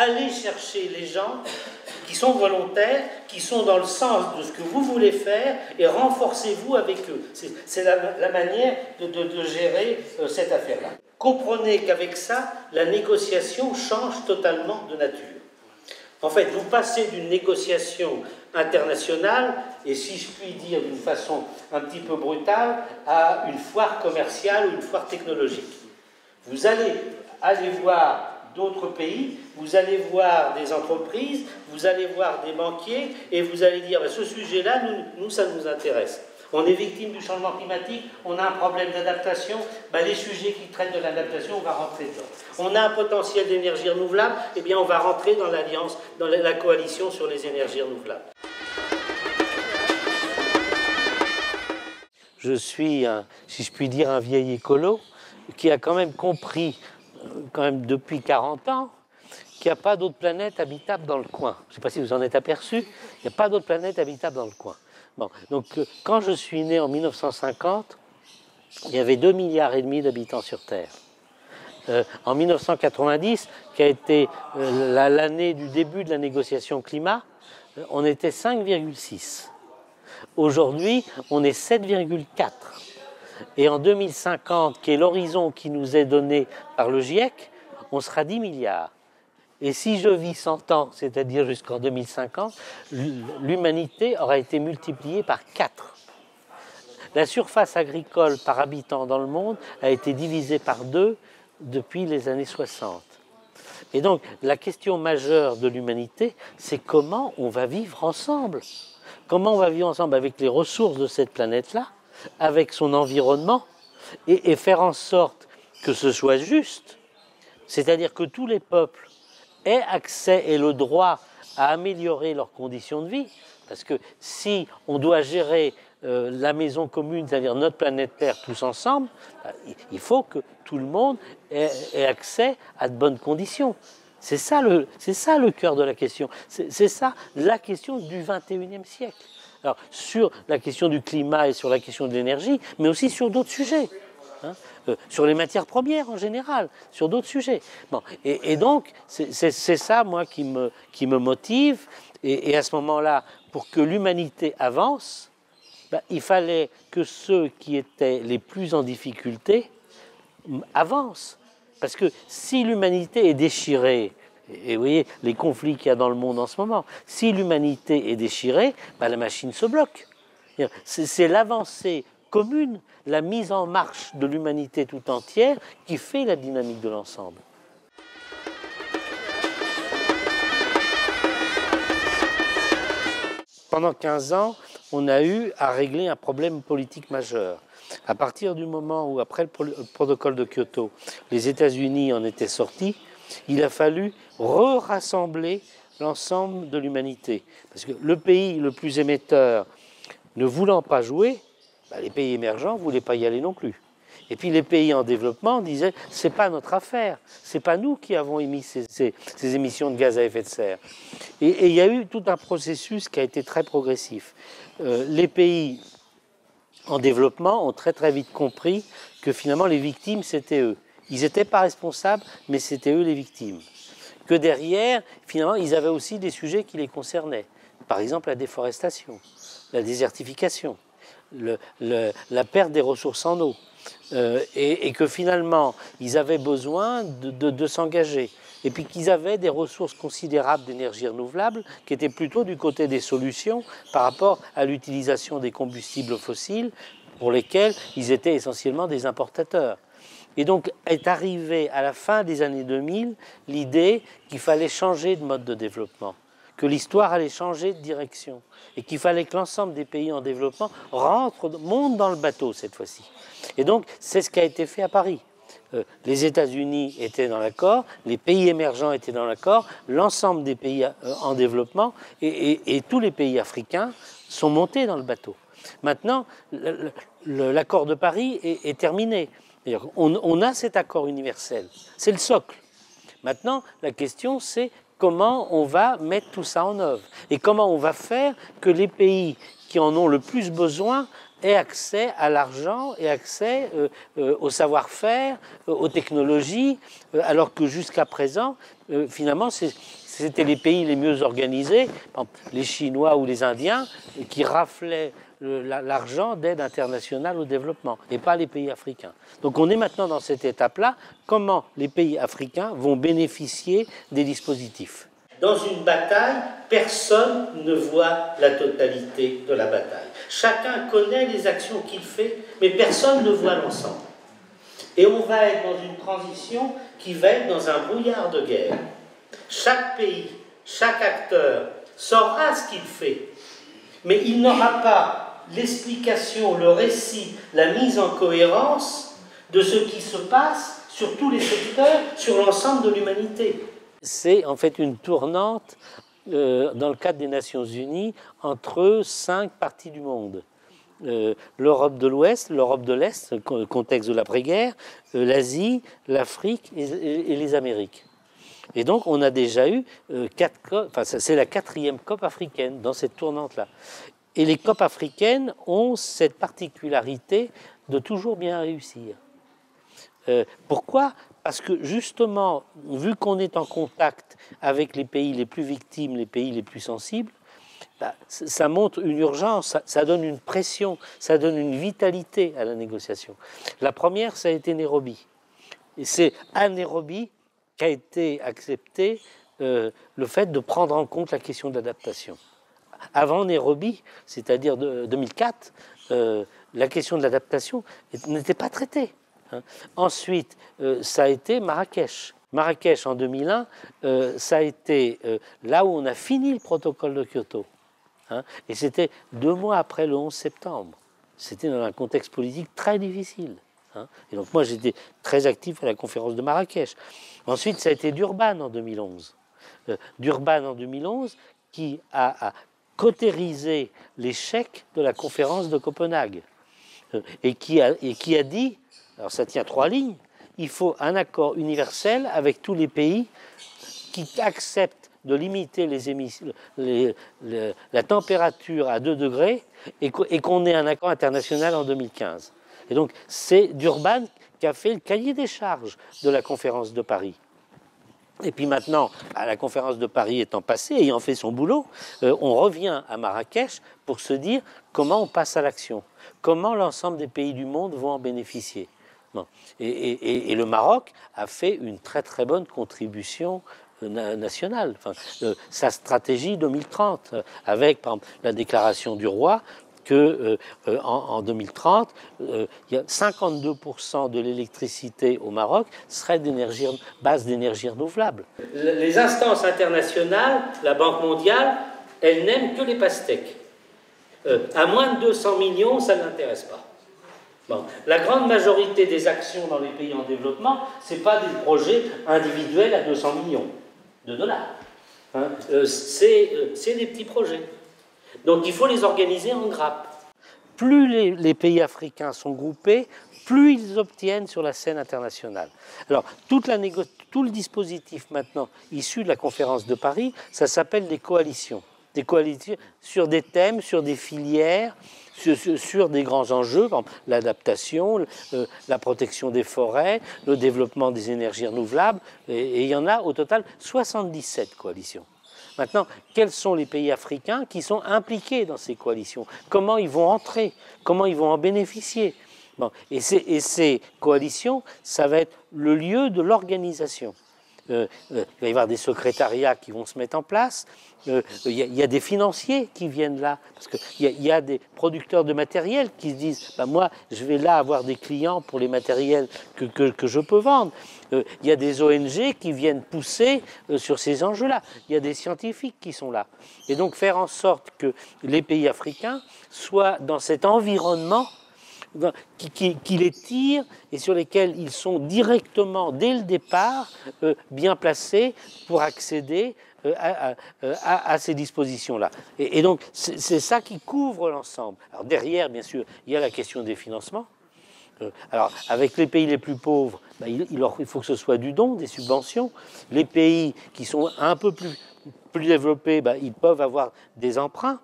allez chercher les gens qui sont volontaires, qui sont dans le sens de ce que vous voulez faire, et renforcez-vous avec eux. C'est la manière de gérer cette affaire-là. Comprenez qu'avec ça, la négociation change totalement de nature. En fait, vous passez d'une négociation internationale, et si je puis dire d'une façon un petit peu brutale, à une foire commerciale ou une foire technologique. Vous allez voir d'autres pays, vous allez voir des entreprises, vous allez voir des banquiers, et vous allez dire, ce sujet-là, nous, ça nous intéresse. On est victime du changement climatique, on a un problème d'adaptation, les sujets qui traitent de l'adaptation, on va rentrer dedans. On a un potentiel d'énergie renouvelable, eh bien on va rentrer dans l'alliance, dans la coalition sur les énergies renouvelables. Je suis, si je puis dire, un vieil écolo qui a quand même compris, depuis 40 ans, qu'il n'y a pas d'autre planète habitable dans le coin. Je ne sais pas si vous en êtes aperçu, il n'y a pas d'autre planète habitable dans le coin. Bon, donc quand je suis né en 1950, il y avait 2,5 milliards d'habitants sur Terre. En 1990, qui a été l'année du début de la négociation climat, on était 5,6. Aujourd'hui, on est 7,4. Et en 2050, qui est l'horizon qui nous est donné par le GIEC, on sera 10 milliards. Et si je vis 100 ans, c'est-à-dire jusqu'en 2050, l'humanité aura été multipliée par 4. La surface agricole par habitant dans le monde a été divisée par 2 depuis les années 60. Et donc, la question majeure de l'humanité, c'est comment on va vivre ensemble. Comment on va vivre ensemble avec les ressources de cette planète-là, avec son environnement, et faire en sorte que ce soit juste, c'est-à-dire que tous les peuples aient accès et le droit à améliorer leurs conditions de vie, parce que si on doit gérer la maison commune, c'est-à-dire notre planète Terre tous ensemble, il faut que tout le monde ait accès à de bonnes conditions. C'est ça le cœur de la question. C'est ça la question du XXIe siècle. Alors, sur la question du climat et sur la question de l'énergie, mais aussi sur d'autres sujets. Sur les matières premières en général, sur d'autres sujets. Bon, et donc, c'est ça, moi, qui me motive. Et à ce moment-là, pour que l'humanité avance, il fallait que ceux qui étaient les plus en difficulté avancent. Parce que si l'humanité est déchirée, et vous voyez les conflits qu'il y a dans le monde en ce moment, si l'humanité est déchirée, la machine se bloque. C'est l'avancée commune, la mise en marche de l'humanité tout entière qui fait la dynamique de l'ensemble. Pendant 15 ans, on a eu à régler un problème politique majeur. À partir du moment où, après le protocole de Kyoto, les États-Unis en étaient sortis, il a fallu rassembler l'ensemble de l'humanité. Parce que le pays le plus émetteur ne voulant pas jouer, les pays émergents ne voulaient pas y aller non plus. Et puis les pays en développement disaient « c'est pas notre affaire, c'est pas nous qui avons émis ces émissions de gaz à effet de serre ». Et il y a eu tout un processus qui a été très progressif. Les pays en développement ont très très vite compris que finalement les victimes c'était eux. Ils n'étaient pas responsables, mais c'était eux les victimes. Que derrière, finalement, ils avaient aussi des sujets qui les concernaient. Par exemple, la déforestation, la désertification, la perte des ressources en eau. Et que finalement, ils avaient besoin de s'engager. Et puis qu'ils avaient des ressources considérables d'énergie renouvelable qui étaient plutôt du côté des solutions par rapport à l'utilisation des combustibles fossiles pour lesquels ils étaient essentiellement des importateurs. Et donc est arrivée à la fin des années 2000 l'idée qu'il fallait changer de mode de développement, que l'histoire allait changer de direction et qu'il fallait que l'ensemble des pays en développement montent dans le bateau cette fois-ci. Et donc c'est ce qui a été fait à Paris. Les États-Unis étaient dans l'accord, les pays émergents étaient dans l'accord, l'ensemble des pays en développement et tous les pays africains sont montés dans le bateau. Maintenant, l'accord de Paris est terminé. On a cet accord universel, c'est le socle. Maintenant, la question c'est comment on va mettre tout ça en œuvre et comment on va faire que les pays qui en ont le plus besoin aient accès à l'argent et accès au savoir-faire, aux technologies, alors que jusqu'à présent, finalement, c'était les pays les mieux organisés, les Chinois ou les Indiens, qui raflaient l'argent d'aide internationale au développement, et pas les pays africains. Donc on est maintenant dans cette étape-là, comment les pays africains vont bénéficier des dispositifs. Dans une bataille, personne ne voit la totalité de la bataille. Chacun connaît les actions qu'il fait, mais personne ne voit l'ensemble. Et on va être dans une transition qui va être dans un brouillard de guerre. Chaque pays, chaque acteur saura ce qu'il fait, mais il n'aura pas l'explication, le récit, la mise en cohérence de ce qui se passe sur tous les secteurs, sur l'ensemble de l'humanité. C'est en fait une tournante dans le cadre des Nations Unies entre 5 parties du monde. L'Europe de l'Ouest, l'Europe de l'Est, contexte de l'après-guerre, l'Asie, l'Afrique et les Amériques. Et donc on a déjà eu 4 COP, enfin c'est la 4e COP africaine dans cette tournante-là. Et les COP africaines ont cette particularité de toujours bien réussir. Pourquoi ? Parce que justement, vu qu'on est en contact avec les pays les plus victimes, les pays les plus sensibles, ça montre une urgence, ça donne une pression, ça donne une vitalité à la négociation. La première, ça a été Nairobi. Et c'est à Nairobi qu'a été accepté le fait de prendre en compte la question de l'adaptation. Avant Nairobi, c'est-à-dire 2004, la question de l'adaptation n'était pas traitée. Ensuite, ça a été Marrakech. Marrakech en 2001, ça a été là où on a fini le protocole de Kyoto. Et c'était 2 mois après le 11 septembre. C'était dans un contexte politique très difficile. Et donc moi, j'étais très actif à la conférence de Marrakech. Ensuite, ça a été Durban en 2011. Durban en 2011 qui a cautérisé l'échec de la conférence de Copenhague. Et qui a dit, alors ça tient 3 lignes, il faut un accord universel avec tous les pays qui acceptent de limiter les émissions, la température à 2 degrés et qu'on ait un accord international en 2015. Et donc c'est Durban qui a fait le cahier des charges de la conférence de Paris. Et puis maintenant, à la conférence de Paris étant passée, ayant fait son boulot, on revient à Marrakech pour se dire comment on passe à l'action, comment l'ensemble des pays du monde vont en bénéficier. Bon. Et le Maroc a fait une très très bonne contribution nationale. Enfin, sa stratégie 2030, avec par exemple la déclaration du roi, qu'en 2030, il y a 52% de l'électricité au Maroc serait base d'énergie renouvelable. Les instances internationales, la Banque mondiale, elles n'aiment que les pastèques. À moins de 200 millions, ça ne l'intéresse pas. Bon. La grande majorité des actions dans les pays en développement, ce n'est pas des projets individuels à 200 millions de dollars. C'est des petits projets. Donc il faut les organiser en grappes. Plus les pays africains sont groupés, plus ils obtiennent sur la scène internationale. Alors tout le dispositif maintenant issu de la conférence de Paris, ça s'appelle des coalitions. Des coalitions sur des thèmes, sur des filières, sur des grands enjeux, l'adaptation, la protection des forêts, le développement des énergies renouvelables, et il y en a au total 77 coalitions. Maintenant, quels sont les pays africains qui sont impliqués dans ces coalitions? Comment ils vont entrer? Comment ils vont en bénéficier? Bon, et ces coalitions, ça va être le lieu de l'organisation. Il va y avoir des secrétariats qui vont se mettre en place. Il y a des financiers qui viennent là, parce qu'il y a des producteurs de matériel qui se disent moi, je vais là avoir des clients pour les matériels que je peux vendre. Il y a des ONG qui viennent pousser sur ces enjeux-là. Il y a des scientifiques qui sont là. Et donc faire en sorte que les pays africains soient dans cet environnement qui les tirent et sur lesquels ils sont directement, dès le départ, bien placés pour accéder à ces dispositions-là. Et donc, c'est ça qui couvre l'ensemble. Alors derrière, bien sûr, il y a la question des financements. Alors, avec les pays les plus pauvres, il faut que ce soit du don, des subventions. Les pays qui sont un peu plus développés, ils peuvent avoir des emprunts.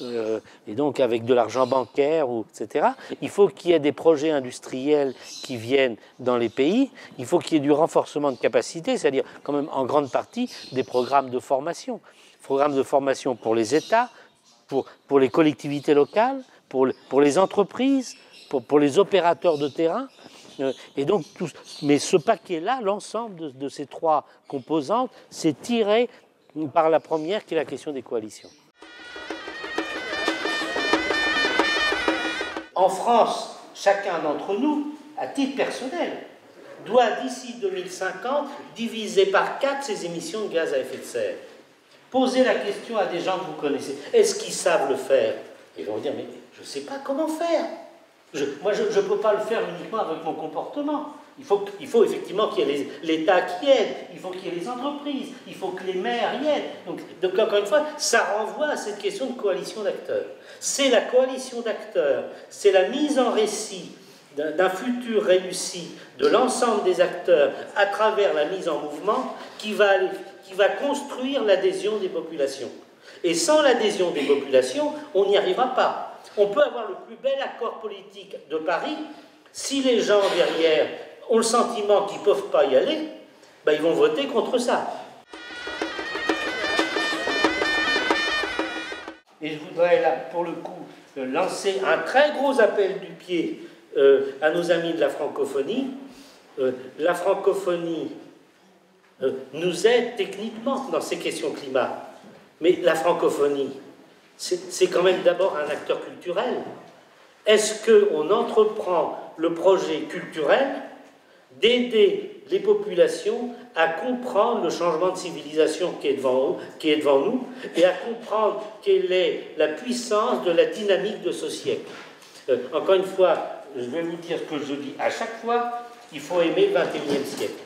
et donc avec de l'argent bancaire, etc. Il faut qu'il y ait des projets industriels qui viennent dans les pays. Il faut qu'il y ait du renforcement de capacité, c'est-à-dire quand même en grande partie des programmes de formation. Programmes de formation pour les États, pour les collectivités locales, pour les entreprises, pour les opérateurs de terrain. Et donc, mais ce paquet-là, l'ensemble de ces trois composantes, c'est tiré par la première, qui est la question des coalitions. En France, chacun d'entre nous, à titre personnel, doit d'ici 2050 diviser par 4 ses émissions de gaz à effet de serre. Posez la question à des gens que vous connaissez. Est-ce qu'ils savent le faire? Ils vont vous dire, mais je ne sais pas comment faire. Moi, je ne peux pas le faire uniquement avec mon comportement. Il faut effectivement qu'il y ait l'État qui aide, il faut qu'il y ait les entreprises, il faut que les maires y aident. Donc encore une fois, ça renvoie à cette question de coalition d'acteurs. C'est la coalition d'acteurs, c'est la mise en récit d'un futur réussi de l'ensemble des acteurs à travers la mise en mouvement qui va construire l'adhésion des populations. Et sans l'adhésion des populations, on n'y arrivera pas. On peut avoir le plus bel accord politique de Paris, si les gens derrière ont le sentiment qu'ils ne peuvent pas y aller, ben ils vont voter contre ça. Et je voudrais là, pour le coup, lancer un très gros appel du pied à nos amis de la francophonie. La francophonie nous aide techniquement dans ces questions climat, mais la francophonie, c'est quand même d'abord un acteur culturel. Est-ce qu'on entreprend le projet culturel d'aider les populations à comprendre le changement de civilisation qui est devant nous et à comprendre quelle est la puissance de la dynamique de ce siècle? Encore une fois, je vais vous dire ce que je dis à chaque fois, il faut aimer le XXIe siècle.